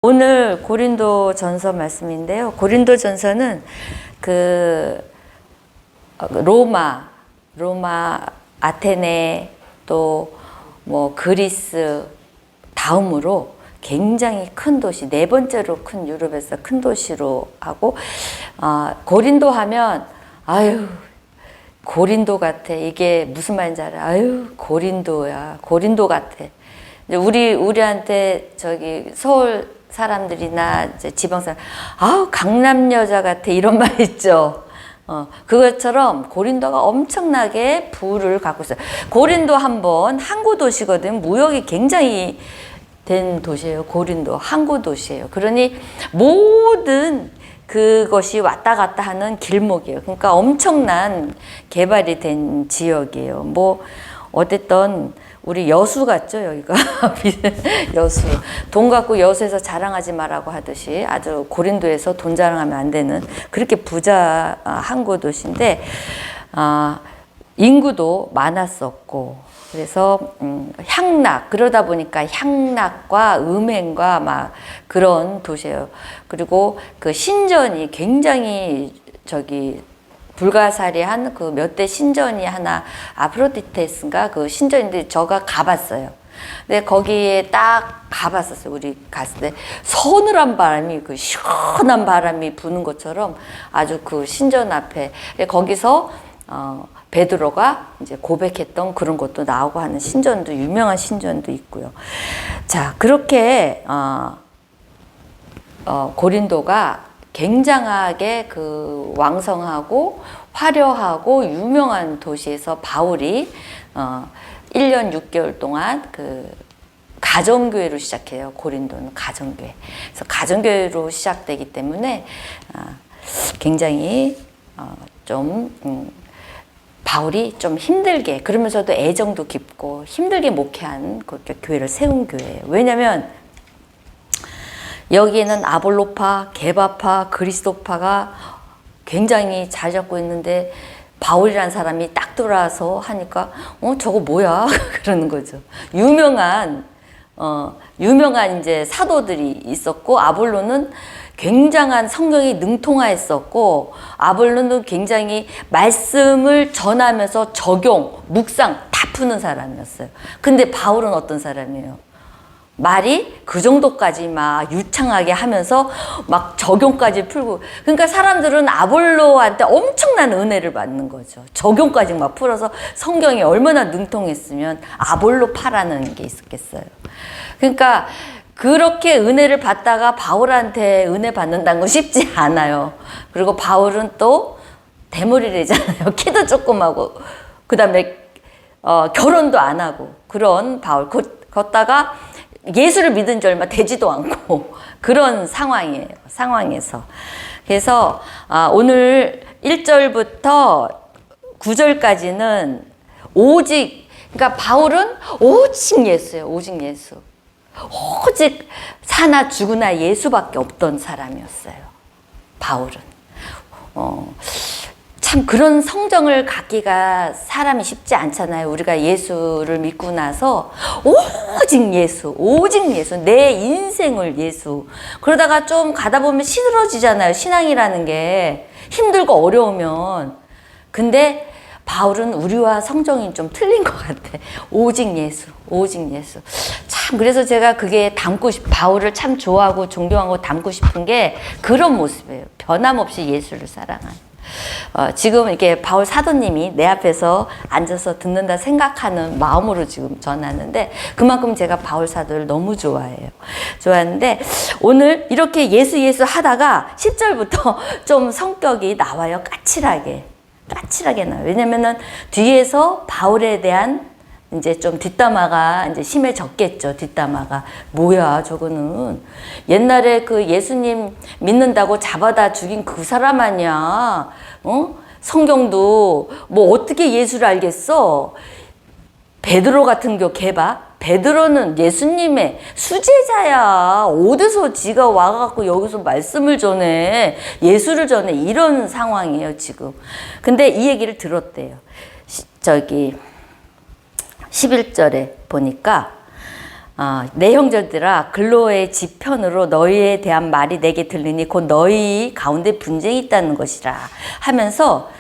오늘 고린도 전서 말씀인데요. 고린도 전서는 로마, 아테네, 또 뭐 그리스 다음으로 굉장히 큰 도시, 네 번째로 큰 유럽에서 큰 도시로 하고, 고린도 하면 아유 고린도 같아. 이게 무슨 말인지 알아? 아유 고린도야, 고린도 같아. 우리한테 저기 서울 사람들이나 이제 지방 사람, 아우 강남 여자 같아, 이런 말 있죠. 그것처럼 고린도가 엄청나게 부를 갖고 있어요. 고린도 한번 항구 도시거든. 무역이 굉장히 된 도시예요. 고린도 항구 도시예요. 그러니 모든 그것이 왔다 갔다 하는 길목이에요. 그러니까 엄청난 개발이 된 지역이에요. 뭐 어쨌든 우리 여수 같죠, 여기가. 여수. 돈 갖고 여수에서 자랑하지 말라고 하듯이 아주 고린도에서 돈 자랑하면 안 되는 그렇게 부자 항구 도시인데, 인구도 많았었고, 그래서 향락, 그러다 보니까 향락과 음행과 막 그런 도시예요. 그리고 그 신전이 굉장히 불가사리한 그 몇 대 신전이 하나, 아프로디테스인가 그 신전인데 저가 가봤어요. 근데 거기에 딱 가봤었어요. 우리 갔을 때 서늘한 바람이, 그 시원한 바람이 부는 것처럼 아주 그 신전 앞에, 거기서 베드로가 이제 고백했던 그런 것도 나오고 하는 신전도, 유명한 신전도 있고요. 자, 그렇게 고린도가 굉장하게 그 왕성하고 화려하고 유명한 도시에서 바울이 1년 6개월 동안 그 가정교회로 시작해요. 고린도는 가정교회. 그래서 가정교회로 시작되기 때문에 굉장히 바울이 좀 힘들게, 그러면서도 애정도 깊고 힘들게 목회한 그렇게 교회를 세운 교회예요. 왜냐하면 여기에는 아볼로파, 게바파, 그리스도파가 굉장히 잘 잡고 있는데, 바울이라는 사람이 딱 들어와서 하니까 저거 뭐야? 그러는 거죠. 유명한 이제 사도들이 있었고, 아볼로는 굉장한 성경이 능통하였었고, 아볼로는 굉장히 말씀을 전하면서 적용, 묵상 다 푸는 사람이었어요. 근데 바울은 어떤 사람이에요? 말이 그 정도까지 막 유창하게 하면서 막 적용까지 풀고, 그러니까 사람들은 아볼로한테 엄청난 은혜를 받는 거죠. 적용까지 막 풀어서 성경이 얼마나 능통했으면 아볼로파라는 게 있었겠어요. 그러니까 그렇게 은혜를 받다가 바울한테 은혜 받는다는 건 쉽지 않아요. 그리고 바울은 또 대머리래잖아요. 키도 조그마고, 그 다음에 결혼도 안 하고, 그런 바울. 걷다가 예수를 믿은 지 얼마 되지도 않고 그런 상황에서. 그래서 오늘 1절부터 9절까지는 그러니까 바울은 오직 예수예요. 오직 예수. 오직 사나 죽으나 예수밖에 없던 사람이었어요. 바울은. 참 그런 성정을 갖기가 사람이 쉽지 않잖아요. 우리가 예수를 믿고 나서 오직 예수, 내 인생을 예수. 그러다가 좀 가다 보면 시들어지잖아요. 신앙이라는 게 힘들고 어려우면. 근데 바울은 우리와 성정이 좀 틀린 것 같아. 오직 예수. 참 그래서 제가 그게 바울을 참 좋아하고 존경하고 닮고 싶은 게 그런 모습이에요. 변함없이 예수를 사랑하는. 지금 이렇게 바울 사도님이 내 앞에서 앉아서 듣는다 생각하는 마음으로 지금 전하는데, 그만큼 제가 바울 사도를 너무 좋아하는데, 오늘 이렇게 예수 하다가 10절부터 좀 성격이 나와요. 까칠하게 나와요. 왜냐면은 뒤에서 바울에 대한 이제 좀 뒷담화가 이제 심해졌겠죠. 뒷담화가 뭐야 저거는, 옛날에 그 예수님 믿는다고 잡아다 죽인 그 사람 아니야. 성경도 뭐 어떻게 예수를 알겠어. 베드로 같은 경우 개봐. 베드로는 예수님의 수제자야. 어디서 지가 와갖고 여기서 말씀을 전해, 예수를 전해, 이런 상황이에요 지금. 근데 이 얘기를 들었대요. 11절에 보니까 내 형제들아 글로의 지편으로 너희에 대한 말이 내게 들리니 곧 너희 가운데 분쟁이 있다는 것이라 하면서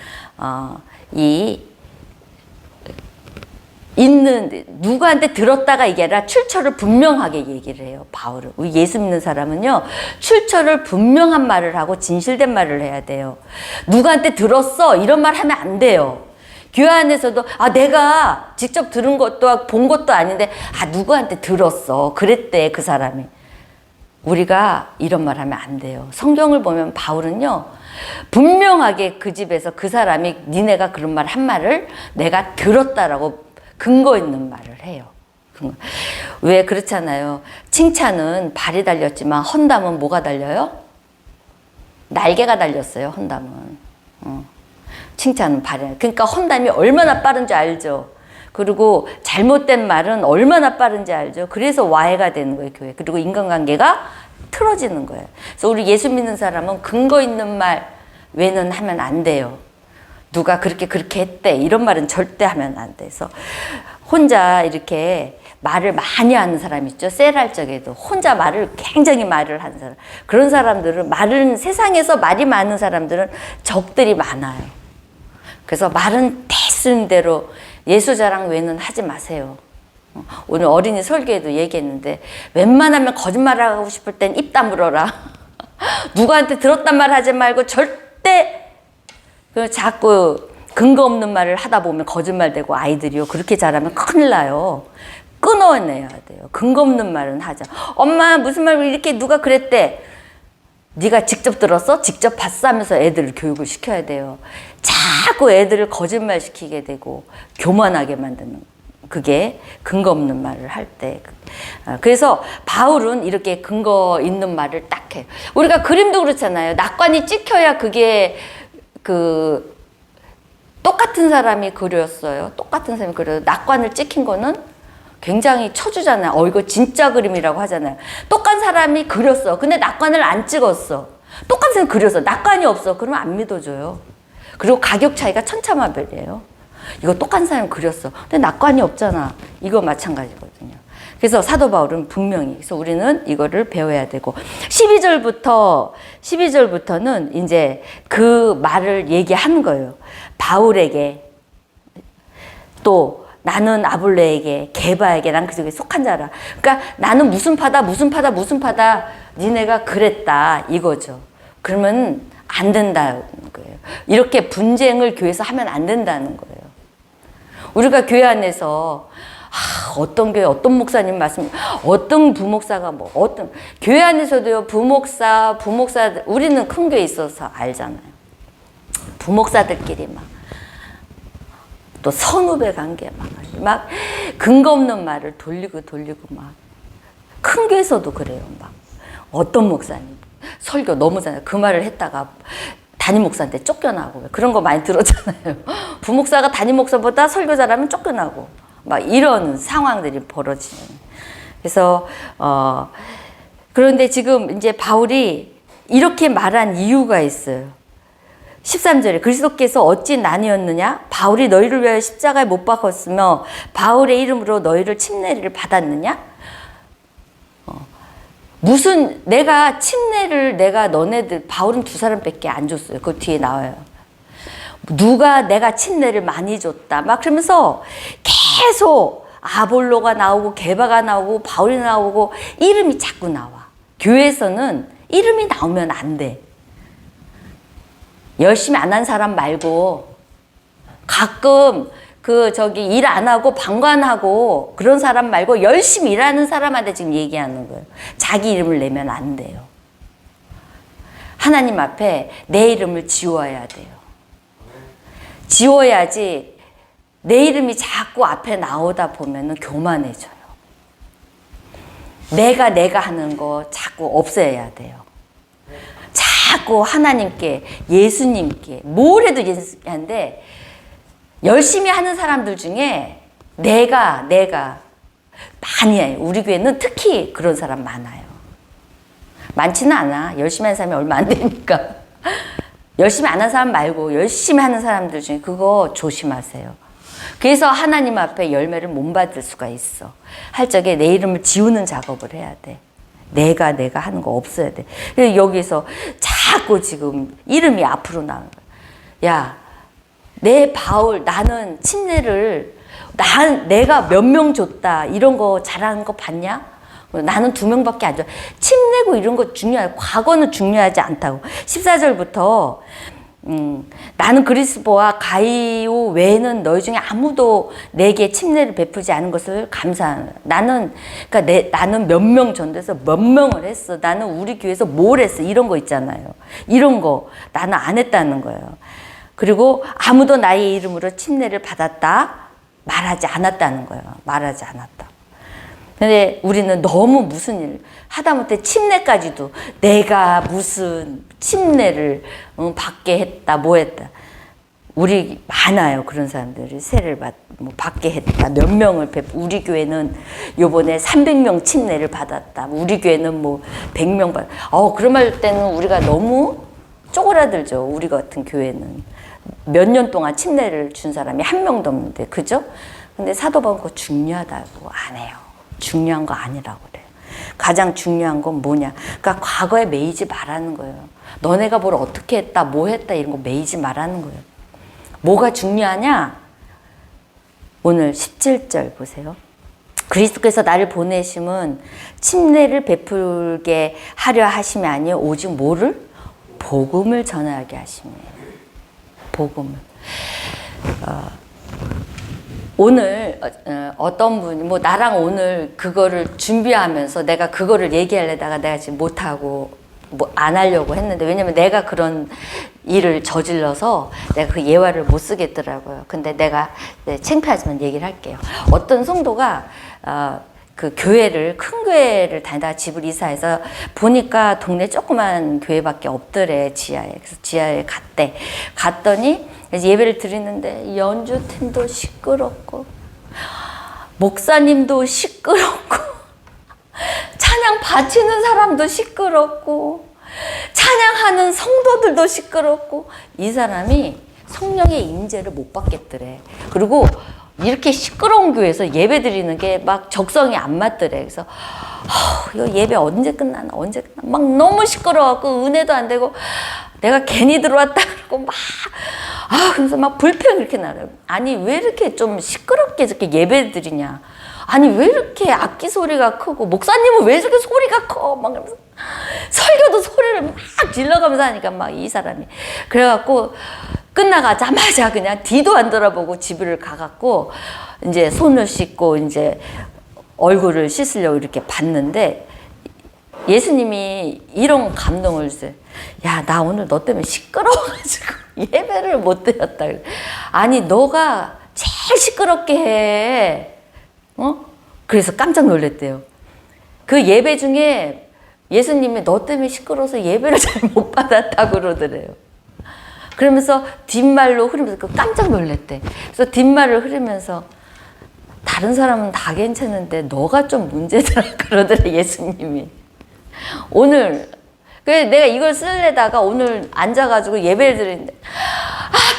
있는 누구한테 들었다가 이게 아니라 출처를 분명하게 얘기를 해요. 바울은. 우리 예수 믿는 사람은요, 출처를 분명한 말을 하고 진실된 말을 해야 돼요. 누구한테 들었어 이런 말 하면 안 돼요. 교회 안에서도 내가 직접 들은 것도 본 것도 아닌데 누구한테 들었어 그랬대 그 사람이. 우리가 이런 말 하면 안 돼요. 성경을 보면 바울은요, 분명하게 그 집에서 그 사람이 니네가 그런 말 한 말을 내가 들었다라고 근거 있는 말을 해요. 왜 그렇잖아요. 칭찬은 발이 달렸지만 헌담은 뭐가 달려요? 날개가 달렸어요. 헌담은. 칭찬은 발이. 그러니까 헌담이 얼마나 빠른지 알죠. 그리고 잘못된 말은 얼마나 빠른지 알죠. 그래서 와해가 되는 거예요, 교회. 그리고 인간관계가 틀어지는 거예요. 그래서 우리 예수 믿는 사람은 근거 있는 말 외는 하면 안 돼요. 누가 그렇게 했대 이런 말은 절대 하면 안 돼서 혼자 이렇게 말을 많이 하는 사람 있죠. 셀할 적에도 혼자 굉장히 말을 하는 사람, 그런 사람들은 세상에서 말이 많은 사람들은 적들이 많아요. 그래서 말은 대수인 대로 예수 자랑 외는 하지 마세요. 오늘 어린이 설교에도 얘기했는데 웬만하면 거짓말을 하고 싶을 땐 입 다물어라. 누구한테 들었단 말 하지 말고 절대 자꾸 근거 없는 말을 하다 보면 거짓말 되고 아이들이요. 그렇게 자라면 큰일 나요. 끊어내야 돼요. 근거 없는 말은 하자. 엄마 무슨 말 이렇게 누가 그랬대. 네가 직접 들었어? 직접 봤어? 하면서 애들을 교육을 시켜야 돼요. 자꾸 애들을 거짓말 시키게 되고 교만하게 만드는 그게 근거 없는 말을 할 때. 그래서 바울은 이렇게 근거 있는 말을 딱 해요. 우리가 그림도 그렇잖아요. 낙관이 찍혀야 그게 똑같은 사람이 그렸어요. 똑같은 사람이 그려요. 낙관을 찍힌 거는 굉장히 쳐주잖아요. 이거 진짜 그림이라고 하잖아요. 똑같은 사람이 그렸어. 근데 낙관을 안 찍었어. 똑같은 사람이 그렸어. 낙관이 없어. 그러면 안 믿어줘요. 그리고 가격 차이가 천차만별이에요. 이거 똑같은 사람이 그렸어. 근데 낙관이 없잖아. 이거 마찬가지거든요. 그래서 사도 바울은 분명히, 그래서 우리는 이거를 배워야 되고, 12절부터는 이제 그 말을 얘기하는 거예요. 바울에게, 또 나는 아볼레에게, 게바에게, 난 그 중에 속한 자라. 그러니까 나는 무슨 파다, 니네가 그랬다, 이거죠. 그러면 안 된다는 거예요. 이렇게 분쟁을 교회에서 하면 안 된다는 거예요. 우리가 교회 안에서 어떤 교회, 어떤 목사님 말씀, 어떤 부목사가 교회 안에서도요, 부목사, 우리는 큰 교회 있어서 알잖아요. 부목사들끼리 또 선후배 관계 막 근거 없는 말을 돌리고 큰 교회에서도 그래요. 어떤 목사님 설교 너무 잘해요. 그 말을 했다가 담임 목사한테 쫓겨나고 그런 거 많이 들었잖아요. 부목사가 담임 목사보다 설교 잘하면 쫓겨나고 이런 상황들이 벌어지는. 그래서 그런데 지금 이제 바울이 이렇게 말한 이유가 있어요. 13절에 그리스도께서 어찌 나뉘었느냐? 바울이 너희를 위하여 십자가에 못 박혔으며 바울의 이름으로 너희를 침례를 받았느냐? 무슨 내가 너네들 바울은 2사람밖에 안 줬어요. 그 뒤에 나와요. 누가 내가 침례를 많이 줬다. 그러면서 계속 아볼로가 나오고 게바가 나오고 바울이 나오고 이름이 자꾸 나와. 교회에서는 이름이 나오면 안 돼. 열심히 안 한 사람 말고 가끔 일 안 하고 방관하고 그런 사람 말고 열심히 일하는 사람한테 지금 얘기하는 거예요. 자기 이름을 내면 안 돼요. 하나님 앞에 내 이름을 지워야 돼요. 지워야지. 내 이름이 자꾸 앞에 나오다 보면은 교만해져요. 내가 하는 거 자꾸 없애야 돼요. 자꾸 하나님께, 예수님께, 뭘 해도 예수님한테 열심히 하는 사람들 중에 내가 많이 해요. 우리 교회는 특히 그런 사람 많아요. 많지는 않아. 열심히 하는 사람이 얼마 안 되니까. 열심히 안 하는 사람 말고 열심히 하는 사람들 중에 그거 조심하세요. 그래서 하나님 앞에 열매를 못 받을 수가 있어. 할 적에 내 이름을 지우는 작업을 해야 돼. 내가 하는 거 없어야 돼. 그래서 여기서 자꾸 지금 이름이 앞으로 나오는 거야. 야, 내 바울, 나는 침례를 내가 몇 명 줬다 이런 거 자랑하는 거 봤냐? 나는 2명밖에 안 줘. 침내고 이런 거 중요해. 과거는 중요하지 않다고. 14절부터 나는 그리스도와 가이오 외에는 너희 중에 아무도 내게 침례를 베푸지 않은 것을 감사하노라. 나는 몇 명 전도해서 몇 명을 했어. 나는 우리 교회에서 뭘 했어. 이런 거 있잖아요. 이런 거 나는 안 했다는 거예요. 그리고 아무도 나의 이름으로 침례를 받았다 말하지 않았다는 거예요. 말하지 않았다. 근데 우리는 너무 무슨 일 하다못해 침례까지도 내가 무슨 침례를 받게 했다 뭐 했다. 우리 많아요. 그런 사람들이 세를 받게 했다. 몇 명을 우리 교회는 요번에 300명 침례를 받았다. 우리 교회는 뭐 100명 그런 말 때는 우리가 너무 쪼그라들죠. 우리 같은 교회는 몇 년 동안 침례를 준 사람이 한 명도 없는데, 그죠? 근데 사도 바울은 그거 중요하다고 안 해요. 중요한 거 아니라고 그래요. 가장 중요한 건 뭐냐? 그러니까 과거에 매이지 말라는 거예요. 너네가 뭘 어떻게 했다, 뭐 했다 이런 거 매이지 말라는 거예요. 뭐가 중요하냐? 오늘 17절 보세요. 그리스도께서 나를 보내심은 침례를 베풀게 하려 하심이 아니요 오직 뭐를? 복음을 전하게 하심이에요. 복음을. 오늘 어떤 분이 나랑 오늘 그거를 준비하면서 내가 그거를 얘기하려다가 내가 지금 못하고 안 하려고 했는데, 왜냐면 내가 그런 일을 저질러서 내가 그 예화를 못 쓰겠더라고요. 근데 내가 창피하지만 얘기를 할게요. 어떤 성도가 그 큰 교회를 다니다가 집을 이사해서 보니까 동네 조그만 교회밖에 없더래, 지하에. 그래서 지하에 갔더니 예배를 드리는데 연주팀도 시끄럽고 목사님도 시끄럽고 찬양 바치는 사람도 시끄럽고 찬양하는 성도들도 시끄럽고, 이 사람이 성령의 임재를 못 받겠더래. 그리고 이렇게 시끄러운 교회에서 예배 드리는 게 막 적성이 안 맞더래. 그래서 이거 예배 언제 끝나나 막 너무 시끄러워갖고 은혜도 안 되고 내가 괜히 들어왔다 그러고 그래서 막 불평이 이렇게 나요. 아니 왜 이렇게 좀 시끄럽게 저렇게 예배 드리냐? 아니 왜 이렇게 악기 소리가 크고 목사님은 왜 저렇게 소리가 커? 막 그러면서 설교도 소리를 막 질러가면서 하니까 막 이 사람이 그래갖고 끝나가자마자 그냥 뒤도 안 돌아보고 집을 가갖고 이제 손을 씻고 이제 얼굴을 씻으려고 이렇게 봤는데 예수님이 이런 감동을 주세요. 야, 나 오늘 너 때문에 시끄러워가지고 예배를 못 드렸다. 아니 너가 제일 시끄럽게 해. 그래서 깜짝 놀랐대요. 그 예배 중에 예수님이 너 때문에 시끄러워서 예배를 잘 못 받았다고 그러더래요. 그러면서 뒷말로 흐르면서 깜짝 놀랐대. 그래서 뒷말을 흐르면서 다른 사람은 다 괜찮은데 너가 좀 문제더라 그러더래, 예수님이. 오늘 내가 이걸 쓰려다가 오늘 앉아가지고 예배를 드리는데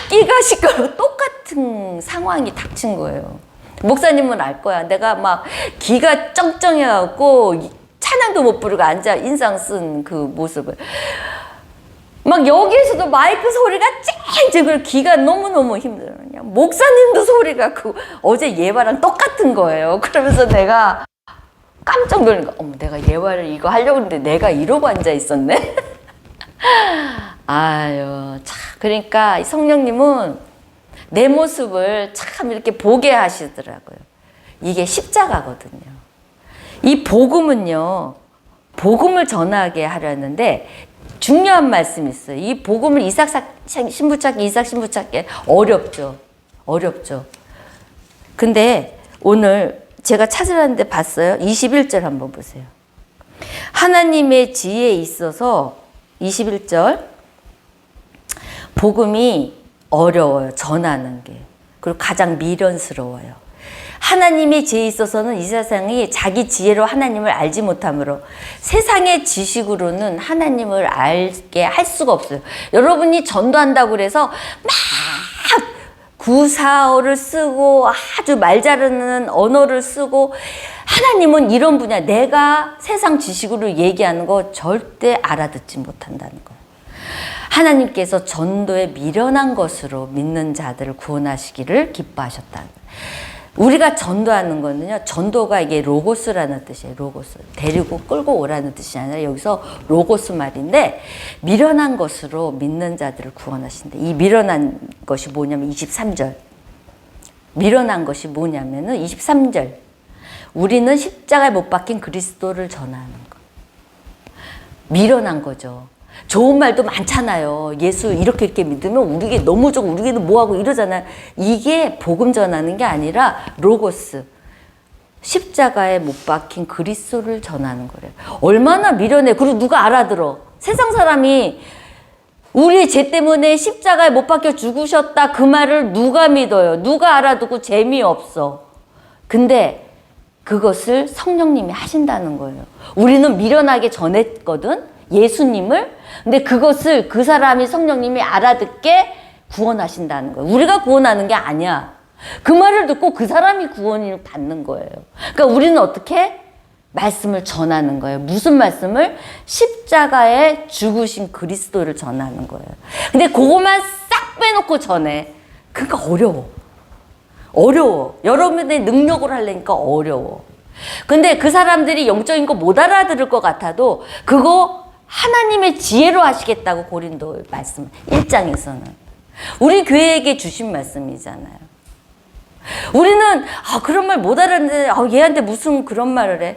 악기가 시끄러워. 똑같은 상황이 닥친 거예요. 목사님은 알 거야. 내가 막 기가 쩡쩡해갖고 찬양도 못 부르고 앉아 인상 쓴 그 모습을. 막 여기에서도 마이크 소리가 쨍쨍 기가 너무너무 힘들어요. 목사님도 소리가 어제 예화랑 똑같은 거예요. 그러면서 내가 깜짝 놀라니까 내가 예화를 이거 하려고 했는데 내가 이러고 앉아 있었네. 아유 참, 그러니까 이 성령님은 내 모습을 참 이렇게 보게 하시더라고요. 이게 십자가거든요. 이 복음은요, 복음을 전하게 하려는데 중요한 말씀이 있어요. 이 복음을 이삭 신부 찾기 어렵죠. 근데 오늘 제가 찾으라는데 봤어요. 21절 한번 보세요. 하나님의 지혜에 있어서 21절 복음이 어려워요. 전하는 게. 그리고 가장 미련스러워요. 하나님의 지혜에 있어서는 이 세상이 자기 지혜로 하나님을 알지 못하므로 세상의 지식으로는 하나님을 알게 할 수가 없어요. 여러분이 전도한다고 그래서 막 구사어를 쓰고 아주 말 잘하는 언어를 쓰고 하나님은 이런 분야 내가 세상 지식으로 얘기하는 거 절대 알아듣지 못한다는 거예요. 하나님께서 전도에 미련한 것으로 믿는 자들을 구원하시기를 기뻐하셨다는 거예요. 우리가 전도하는 거는요, 전도가 이게 로고스라는 뜻이에요. 로고스. 데리고 끌고 오라는 뜻이 아니라 여기서 로고스 말인데, 미련한 것으로 믿는 자들을 구원하신다. 이 미련한 것이 뭐냐면 23절. 미련한 것이 뭐냐면은 23절. 우리는 십자가에 못 박힌 그리스도를 전하는 거. 미련한 거죠. 좋은 말도 많잖아요. 예수 이렇게 믿으면 우리게 너무 좋고 우리게는 뭐하고 이러잖아요. 이게 복음 전하는 게 아니라 로고스. 십자가에 못 박힌 그리스도를 전하는 거래요. 얼마나 미련해. 그리고 누가 알아들어. 세상 사람이 우리 죄 때문에 십자가에 못 박혀 죽으셨다 그 말을 누가 믿어요. 누가 알아듣고 재미없어. 근데 그것을 성령님이 하신다는 거예요. 우리는 미련하게 전했거든. 예수님을. 근데 그것을 그 사람이 성령님이 알아듣게 구원하신다는 거예요. 우리가 구원하는 게 아니야. 그 말을 듣고 그 사람이 구원을 받는 거예요. 그러니까 우리는 어떻게? 말씀을 전하는 거예요. 무슨 말씀을? 십자가에 죽으신 그리스도를 전하는 거예요. 근데 그것만 싹 빼놓고 전해. 그러니까 어려워. 여러분의 능력으로 하려니까 어려워. 근데 그 사람들이 영적인 거 못 알아들을 것 같아도 그거 하나님의 지혜로 하시겠다고 고린도 말씀 1장에서는 우리 교회에게 주신 말씀이잖아요. 우리는 그런 말 못 알았는데 얘한테 무슨 그런 말을 해.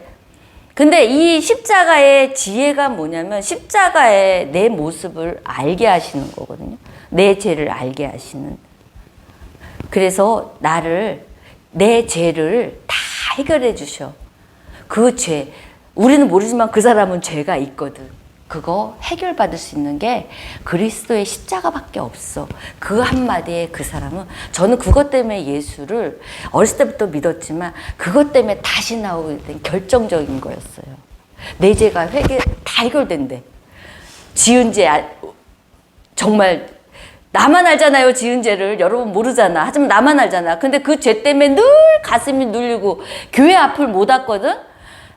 근데 이 십자가의 지혜가 뭐냐면 십자가의 내 모습을 알게 하시는 거거든요. 내 죄를 알게 하시는. 그래서 내 죄를 다 해결해 주셔. 그 죄. 우리는 모르지만 그 사람은 죄가 있거든. 그거 해결받을 수 있는 게 그리스도의 십자가밖에 없어. 그 한마디에 그 사람은, 저는 그것 때문에 예수를 어렸을 때부터 믿었지만 그것 때문에 다시 나오게 된 결정적인 거였어요. 내 죄가 다 해결된대. 지은 죄 정말 나만 알잖아요. 지은 죄를 여러분 모르잖아. 하지만 나만 알잖아. 근데 그 죄 때문에 늘 가슴이 눌리고 교회 앞을 못 왔거든.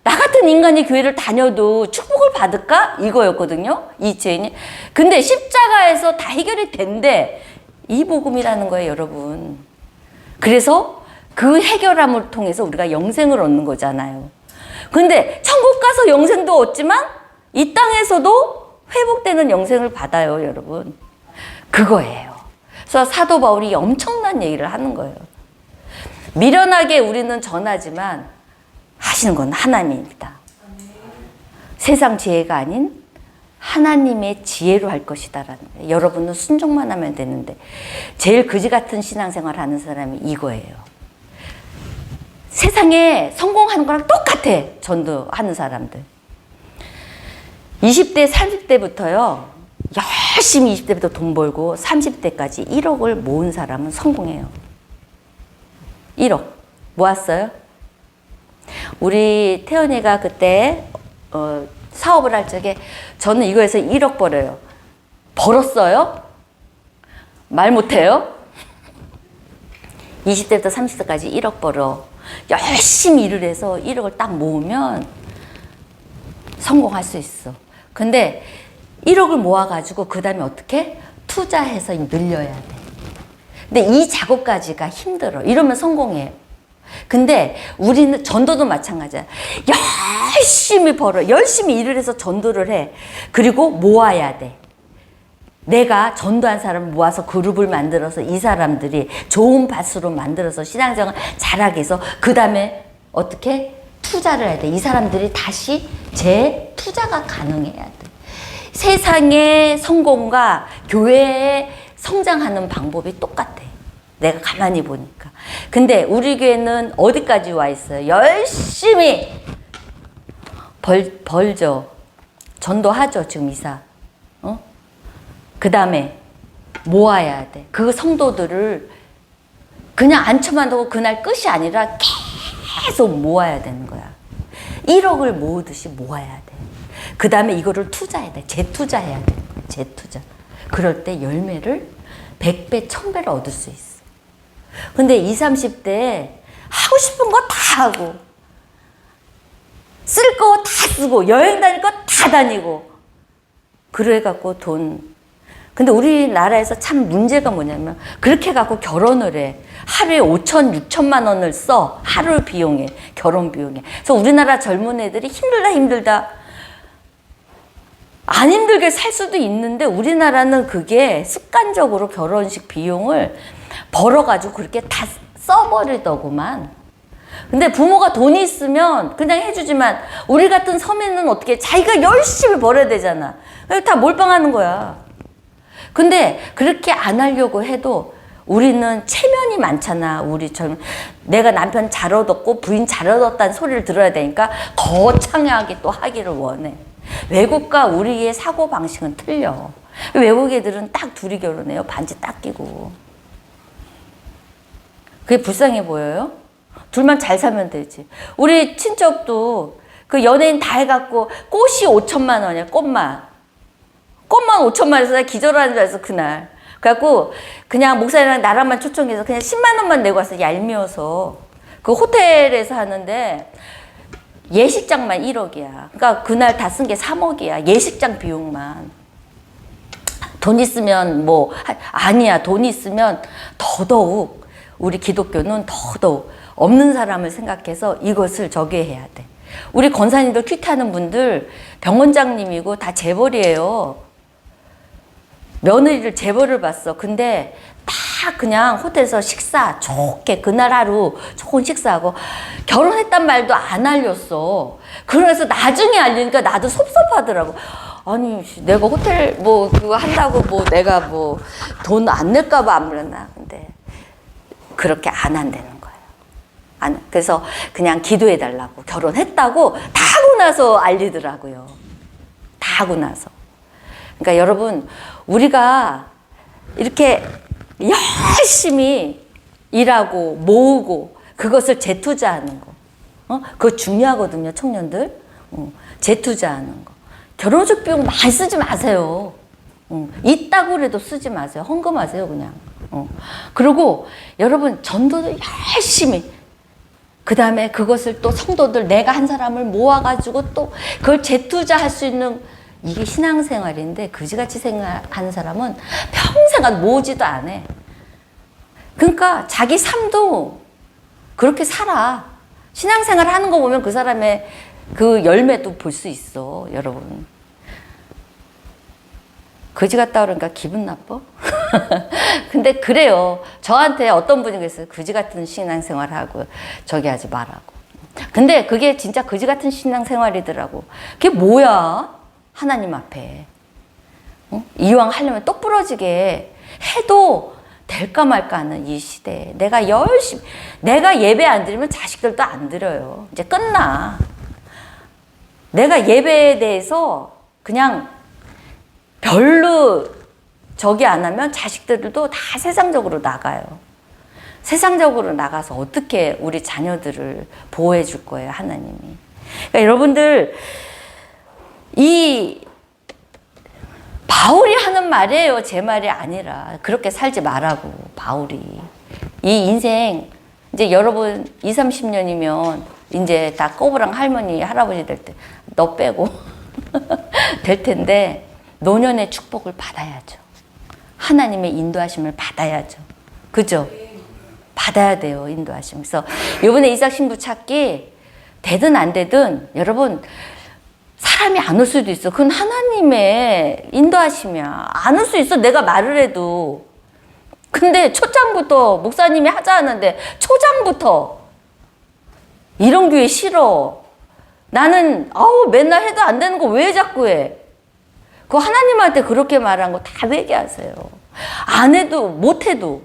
나 같은 인간이 교회를 다녀도 축복을 받을까? 이거였거든요. 이 죄인이. 근데 십자가에서 다 해결이 된대. 이 복음이라는 거예요, 여러분. 그래서 그 해결함을 통해서 우리가 영생을 얻는 거잖아요. 근데 천국 가서 영생도 얻지만 이 땅에서도 회복되는 영생을 받아요, 여러분. 그거예요. 그래서 사도 바울이 엄청난 얘기를 하는 거예요. 미련하게 우리는 전하지만 하시는 건 하나님입니다. 세상 지혜가 아닌 하나님의 지혜로 할 것이다라는 거예요. 여러분은 순종만 하면 되는데 제일 그지 같은 신앙생활 하는 사람이 이거예요. 세상에 성공하는 거랑 똑같아. 전도하는 사람들. 20대, 30대부터요. 열심히 20대부터 돈 벌고 30대까지 1억을 모은 사람은 성공해요. 1억. 모았어요? 우리 태연이가 그때 사업을 할 적에 저는 이거에서 1억 벌어요. 벌었어요? 말 못해요? 20대부터 30대까지 1억 벌어. 열심히 일을 해서 1억을 딱 모으면 성공할 수 있어. 근데 1억을 모아가지고 그 다음에 어떻게? 투자해서 늘려야 돼. 근데 이 작업까지가 힘들어. 이러면 성공해요. 근데 우리는 전도도 마찬가지야. 열심히 벌어. 열심히 일을 해서 전도를 해. 그리고 모아야 돼. 내가 전도한 사람을 모아서 그룹을 만들어서 이 사람들이 좋은 밭으로 만들어서 신앙생활 잘하게 해서 그 다음에 어떻게? 투자를 해야 돼. 이 사람들이 다시 재투자가 가능해야 돼. 세상의 성공과 교회의 성장하는 방법이 똑같아. 내가 가만히 보니까. 근데 우리 교회는 어디까지 와 있어요? 열심히 벌죠. 전도하죠. 지금 이사. 그 다음에 모아야 돼. 그 성도들을 그냥 앉혀만 두고 그날 끝이 아니라 계속 모아야 되는 거야. 1억을 모으듯이 모아야 돼. 그 다음에 이거를 투자해야 돼. 재투자해야 돼. 재투자. 그럴 때 열매를 100배, 1000배를 얻을 수 있어. 근데 20, 30대 하고 싶은 거 다 하고 쓸 거 다 쓰고 여행 다닐 거 다 다니고 그래 갖고 돈. 근데 우리나라에서 참 문제가 뭐냐면 그렇게 갖고 결혼을 해. 하루에 5천, 6천만 원을 써. 하루 비용에, 결혼 비용에. 그래서 우리나라 젊은 애들이 힘들다. 안 힘들게 살 수도 있는데 우리나라는 그게 습관적으로 결혼식 비용을 벌어가지고 그렇게 다 써버리더구만. 근데 부모가 돈이 있으면 그냥 해주지만 우리 같은 서민은 어떻게 자기가 열심히 벌어야 되잖아. 다 몰빵하는 거야. 근데 그렇게 안 하려고 해도 우리는 체면이 많잖아. 내가 남편 잘 얻었고 부인 잘 얻었다는 소리를 들어야 되니까 거창하게 또 하기를 원해. 외국과 우리의 사고방식은 틀려. 외국 애들은 딱 둘이 결혼해요. 반지 딱 끼고. 그게 불쌍해 보여요? 둘만 잘 살면 되지. 우리 친척도 그 연예인 다 해갖고 꽃이 5천만 원이야. 꽃만 5천만 원에서 기절하는 줄 알았어 그날. 그래갖고 그냥 목사님이랑 나랑만 초청해서 그냥 10만 원만 내고 왔어. 얄미워서. 그 호텔에서 하는데 예식장만 1억이야. 그러니까 그날 다 쓴 게 3억이야. 예식장 비용만. 돈 있으면 아니야. 돈 있으면 더더욱 우리 기독교는 더더욱 없는 사람을 생각해서 이것을 저기 해야 돼. 우리 권사님들 큐티하는 분들 병원장님이고 다 재벌이에요. 며느리를 재벌을 봤어. 근데 다 그냥 호텔에서 식사 좋게 그날 하루 좋은 식사하고 결혼했단 말도 안 알렸어. 그래서 나중에 알리니까 나도 섭섭하더라고. 아니 내가 호텔 그거 한다고 내가 돈 안 낼까 봐 안 물었나. 근데 그렇게 안 한다는 거예요. 그래서 그냥 기도해 달라고 결혼했다고 다 하고 나서 알리더라고요. 다 하고 나서. 그러니까 여러분 우리가 이렇게 열심히 일하고 모으고 그것을 재투자하는 거, 그거 중요하거든요. 청년들 재투자하는 거. 결혼식 비용 많이 쓰지 마세요. 있다고 그래도 쓰지 마세요. 헌금하세요 그냥. 그리고 여러분 전도를 열심히, 그 다음에 그것을 또 성도들 내가 한 사람을 모아가지고 또 그걸 재투자할 수 있는, 이게 신앙생활인데 그지같이 생각하는 사람은 평생 모으지도 않아. 그러니까 자기 삶도 그렇게 살아. 신앙생활 하는 거 보면 그 사람의 그 열매도 볼 수 있어. 여러분 거지 같다 그러니까 기분 나빠? 근데 그래요. 저한테 어떤 분이 그랬어요. 거지 같은 신앙생활하고 저기 하지 말라고. 근데 그게 진짜 거지 같은 신앙생활이더라고. 그게 뭐야? 하나님 앞에 이왕 하려면 똑부러지게 해도 될까 말까 하는 이 시대에 내가 열심히, 내가 예배 안 드리면 자식들도 안 드려요. 이제 끝나. 내가 예배에 대해서 그냥 별로 저기 안 하면 자식들도 다 세상적으로 나가요. 세상적으로 나가서 어떻게 우리 자녀들을 보호해 줄 거예요, 하나님이. 그러니까 여러분들, 이 바울이 하는 말이에요. 제 말이 아니라. 그렇게 살지 말라고, 바울이. 이 인생, 이제 여러분 20, 30년이면 이제 다 꼬부랑 할머니, 할아버지 될 때, 너 빼고 될 텐데, 노년의 축복을 받아야죠. 하나님의 인도하심을 받아야죠. 그죠? 받아야 돼요, 인도하심. 그래서 이번에 이삭 신부 찾기 되든 안 되든 여러분 사람이 안 올 수도 있어. 그건 하나님의 인도하심이야. 안 올 수 있어, 내가 말을 해도. 근데 초장부터 목사님이 하자 하는데 초장부터 이런 교회 싫어. 나는 맨날 해도 안 되는 거 왜 자꾸 해? 그 하나님한테 그렇게 말한 거 다 회개하세요. 안 해도 못해도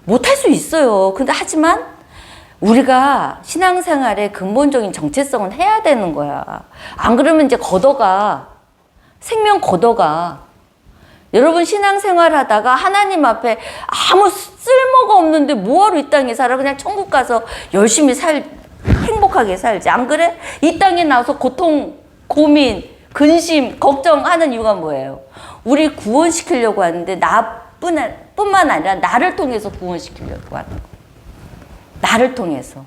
못할 수 있어요. 근데 하지만 우리가 신앙생활의 근본적인 정체성은 해야 되는 거야. 안 그러면 이제 걷어가. 생명 걷어가. 여러분 신앙생활 하다가 하나님 앞에 아무 쓸모가 없는데 뭐하러 이 땅에 살아? 그냥 천국 가서 열심히 행복하게 살지. 안 그래? 이 땅에 나와서 고통, 고민, 근심, 걱정하는 이유가 뭐예요? 우리 구원시키려고 하는데 나뿐만 아니라 나를 통해서 구원시키려고 하는 거. 나를 통해서.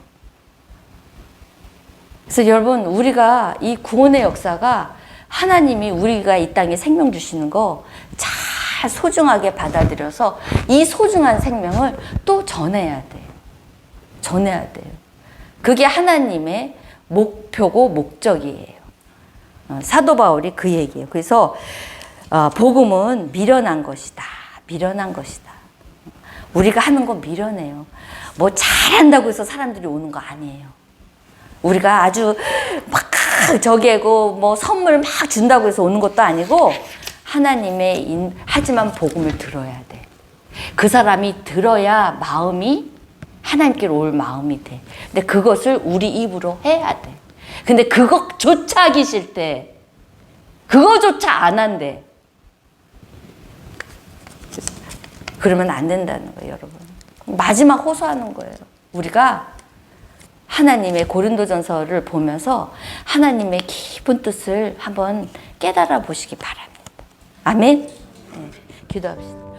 그래서 여러분, 우리가 이 구원의 역사가 하나님이 우리가 이 땅에 생명 주시는 거 잘 소중하게 받아들여서 이 소중한 생명을 또 전해야 돼요. 전해야 돼요. 그게 하나님의 목표고 목적이에요. 사도 바울이 그 얘기예요. 그래서 복음은 미련한 것이다. 미련한 것이다. 우리가 하는 건 미련해요. 뭐 잘한다고 해서 사람들이 오는 거 아니에요. 우리가 아주 막 저기고 뭐 선물 막 준다고 해서 오는 것도 아니고 하나님의 하지만 복음을 들어야 돼. 그 사람이 들어야 마음이 하나님께로 올 마음이 돼. 근데 그것을 우리 입으로 해야 돼. 근데 그것조차 하기 싫대. 그거조차 안 한대. 그러면 안 된다는 거예요, 여러분. 마지막 호소하는 거예요. 우리가 하나님의 고린도전서를 보면서 하나님의 깊은 뜻을 한번 깨달아 보시기 바랍니다. 아멘. 네, 기도합시다.